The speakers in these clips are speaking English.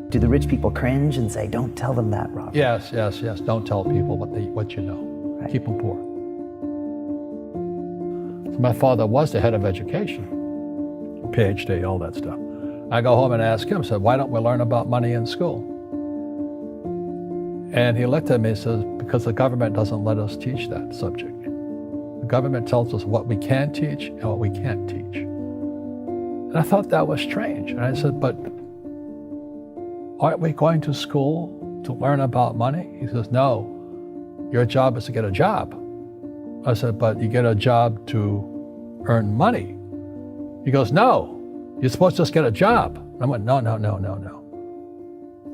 Do the rich people cringe and say, don't tell them that, Robert? Yes. Don't tell people what you know. Right. Keep them poor. So my father was the head of education, PhD, all that stuff. I go home and ask him, said, why don't we learn about money in school? And he looked at me and says, because the government doesn't let us teach that subject. The government tells us what we can teach and what we can't teach. And I thought that was strange. And I said, but aren't we going to school to learn about money? He says, no, your job is to get a job. I said, but you get a job to earn money. He goes, no, you're supposed to just get a job. I went, no.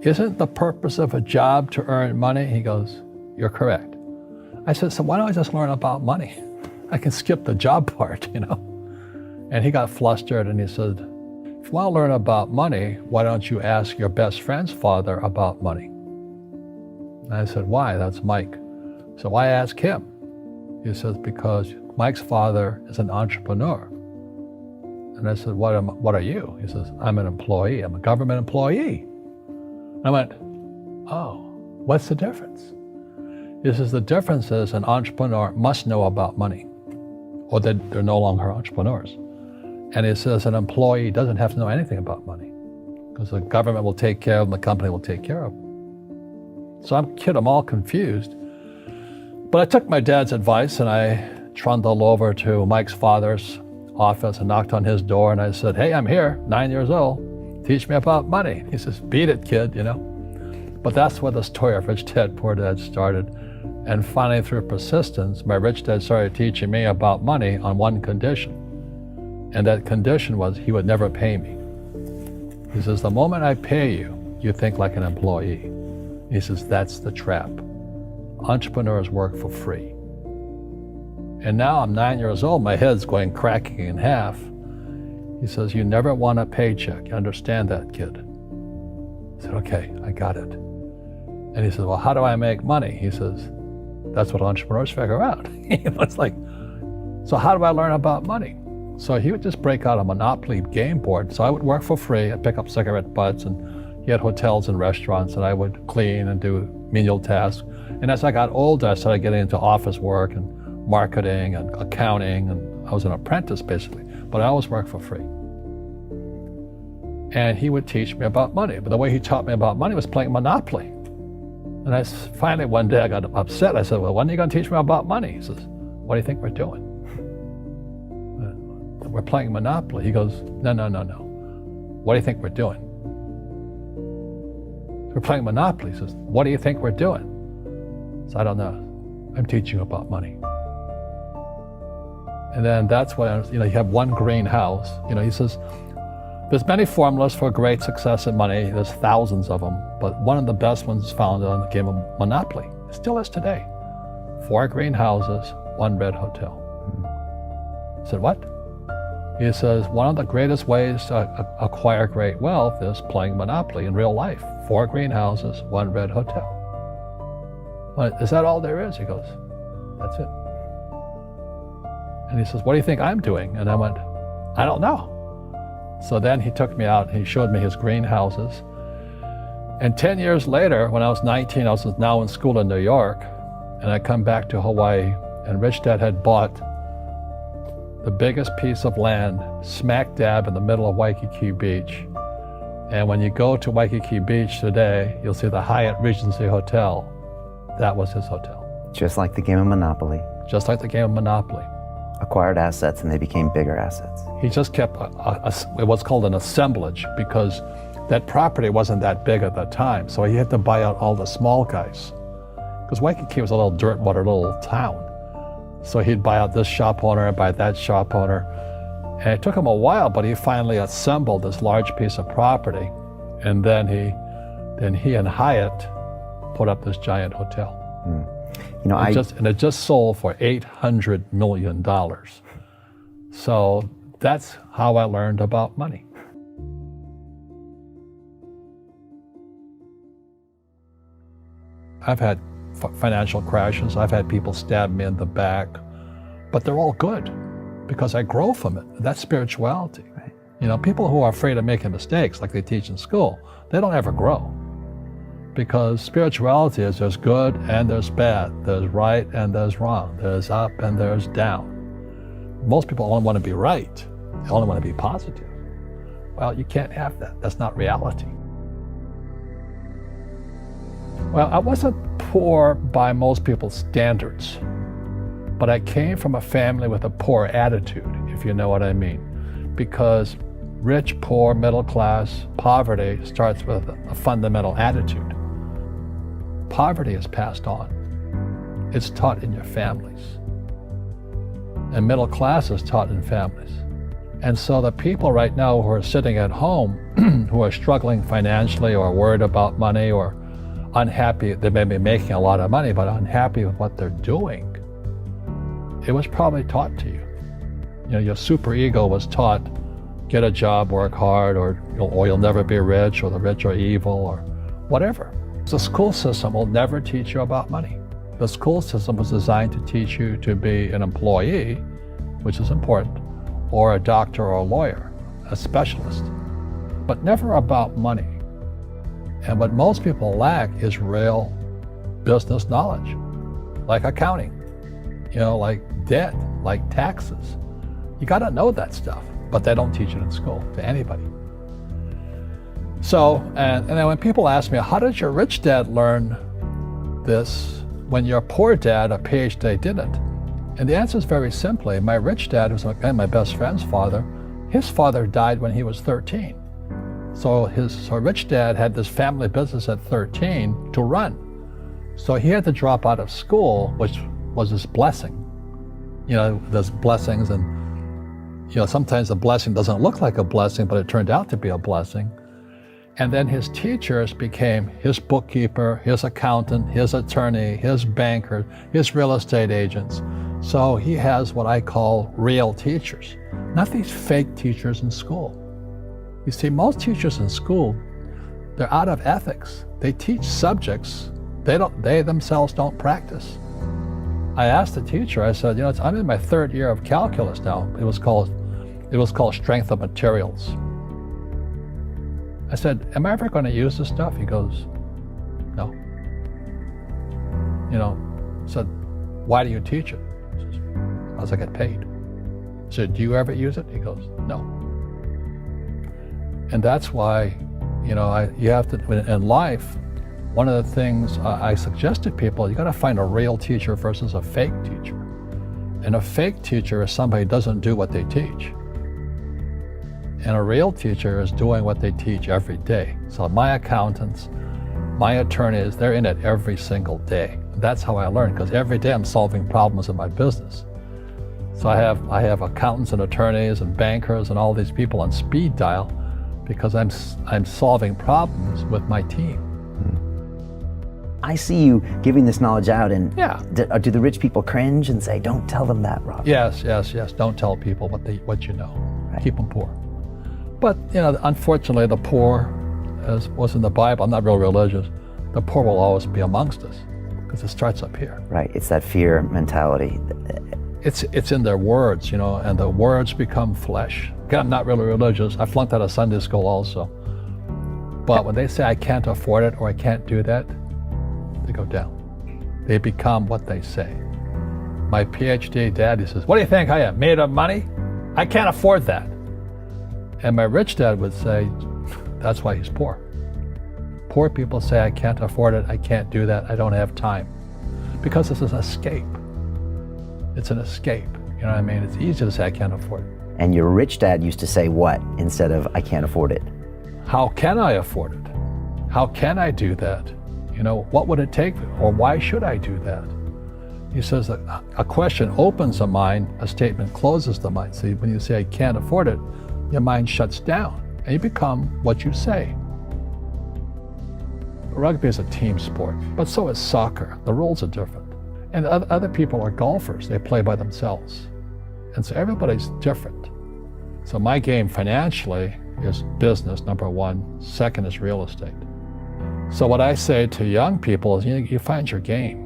Isn't the purpose of a job to earn money? He goes, you're correct. I said, so why don't I just learn about money? I can skip the job part, you know? And he got flustered and he said, if you want to learn about money, why don't you ask your best friend's father about money? And I said, why? That's Mike. So I asked him. He says, because Mike's father is an entrepreneur. And I said, what are you? He says, I'm an employee. I'm a government employee. I went, oh, what's the difference? He says, the difference is an entrepreneur must know about money, or they're no longer entrepreneurs. And he says an employee doesn't have to know anything about money, because the government will take care of them, the company will take care of them. So I'm all confused. But I took my dad's advice and I trundled over to Mike's father's office and knocked on his door and I said, hey, I'm here, 9 years old. Teach me about money. He says, beat it, kid, you know. But that's where the story of Rich Dad, Poor Dad started. And finally, through persistence, my rich dad started teaching me about money on one condition. And that condition was he would never pay me. He says, the moment I pay you, you think like an employee. He says, that's the trap. Entrepreneurs work for free. And now I'm 9 years old, my head's going cracking in half. He says, you never want a paycheck. You understand that, kid? I said, okay, I got it. And he says, well, how do I make money? He says, that's what entrepreneurs figure out. It's like, so how do I learn about money? So he would just break out a Monopoly game board. So I would work for free. I'd pick up cigarette butts, and he had hotels and restaurants, and I would clean and do menial tasks. And as I got older, I started getting into office work and marketing and accounting, and I was an apprentice basically, but I always worked for free. And he would teach me about money, but the way he taught me about money was playing Monopoly. And finally one day I got upset. I said, well, when are you going to teach me about money? He says, what do you think we're doing? We're playing Monopoly. He goes, no. What do you think we're doing? We're playing Monopoly. He says, what do you think we're doing? So I don't know. I'm teaching you about money. And then that's when, you have one greenhouse. He says, there's many formulas for great success in money. There's thousands of them, but one of the best ones is found on the game of Monopoly. It still is today. 4 greenhouses, 1 red hotel. I said, what? He says, one of the greatest ways to acquire great wealth is playing Monopoly in real life. 4 greenhouses, 1 red hotel. Well, is that all there is? He goes, that's it. And he says, what do you think I'm doing? And I went, I don't know. So then he took me out and he showed me his greenhouses. And 10 years later, when I was 19, I was now in school in New York, and I come back to Hawaii, and Rich Dad had bought the biggest piece of land smack dab in the middle of Waikiki Beach. And when you go to Waikiki Beach today, you'll see the Hyatt Regency Hotel. That was his hotel. Just like the game of Monopoly. Just like the game of Monopoly. Acquired assets and they became bigger assets. He just kept what's called an assemblage, because that property wasn't that big at the time. So he had to buy out all the small guys. Because Waikiki was a little dirt water little town. So he'd buy out this shop owner and buy that shop owner. And it took him a while, but he finally assembled this large piece of property. And then he and Hyatt put up this giant hotel. It just sold for $800 million. So that's how I learned about money. I've had financial crashes. I've had people stab me in the back, but they're all good because I grow from it. That's spirituality. Right. People who are afraid of making mistakes, like they teach in school, they don't ever grow. Because spirituality is there's good and there's bad, there's right and there's wrong, there's up and there's down. Most people only want to be right, they only want to be positive. Well, you can't have that. That's not reality. Well, I wasn't poor by most people's standards, but I came from a family with a poor attitude, if you know what I mean. Because rich, poor, middle class, poverty starts with a fundamental attitude. Poverty is passed on. It's taught in your families. And middle class is taught in families. And so the people right now who are sitting at home, who are struggling financially or worried about money or unhappy, they may be making a lot of money, but unhappy with what they're doing, it was probably taught to you. Your superego was taught, get a job, work hard, or you'll never be rich, or the rich are evil, or whatever. The school system will never teach you about money. The school system was designed to teach you to be an employee, which is important, or a doctor or a lawyer, a specialist, but never about money. And what most people lack is real business knowledge, like accounting, like debt, like taxes. You got to know that stuff, but they don't teach it in school to anybody. So, and then when people ask me, how did your rich dad learn this when your poor dad, a PhD, didn't? And the answer is very simply, my rich dad, who's my best friend's father, his father died when he was 13. So his rich dad had this family business at 13 to run. So he had to drop out of school, which was his blessing. There's blessings, and sometimes the blessing doesn't look like a blessing, but it turned out to be a blessing. And then his teachers became his bookkeeper, his accountant, his attorney, his banker, his real estate agents. So he has what I call real teachers, not these fake teachers in school. You see, most teachers in school, they're out of ethics. They teach subjects they themselves don't practice. I asked the teacher, I said, I'm in my third year of calculus now. It was called strength of materials. I said, am I ever going to use this stuff? He goes, no. I said, why do you teach it? He says, because I get paid. I said, do you ever use it? He goes, no. And that's why, you have to, in life, one of the things I suggest to people, you got to find a real teacher versus a fake teacher. And a fake teacher is somebody who doesn't do what they teach. And a real teacher is doing what they teach every day. So my accountants, my attorneys, they're in it every single day. That's how I learn, because every day I'm solving problems in my business. So I have accountants and attorneys and bankers and all these people on speed dial because I'm solving problems with my team. I see you giving this knowledge out, and yeah. Do the rich people cringe and say, don't tell them that, Rob? Yes. Don't tell people what you know. Right. Keep them poor. But, unfortunately, the poor, as was in the Bible, I'm not real religious, the poor will always be amongst us because it starts up here. Right, it's that fear mentality. It's in their words, and the words become flesh. Again, I'm not really religious. I flunked out of Sunday school also. But when they say I can't afford it or I can't do that, they go down. They become what they say. My PhD daddy says, what do you think I am, made of money? I can't afford that. And my rich dad would say, that's why he's poor. Poor people say, I can't afford it, I can't do that, I don't have time. Because it's an escape. It's an escape, you know what I mean? It's easy to say, I can't afford it. And your rich dad used to say what instead of, I can't afford it? How can I afford it? How can I do that? What would it take, or why should I do that? He says that a question opens the mind, a statement closes the mind. See, when you say, I can't afford it, your mind shuts down, and you become what you say. Rugby is a team sport, but so is soccer. The rules are different. And other people are golfers. They play by themselves. And so everybody's different. So my game financially is business, number one. Second is real estate. So what I say to young people is, you find your game.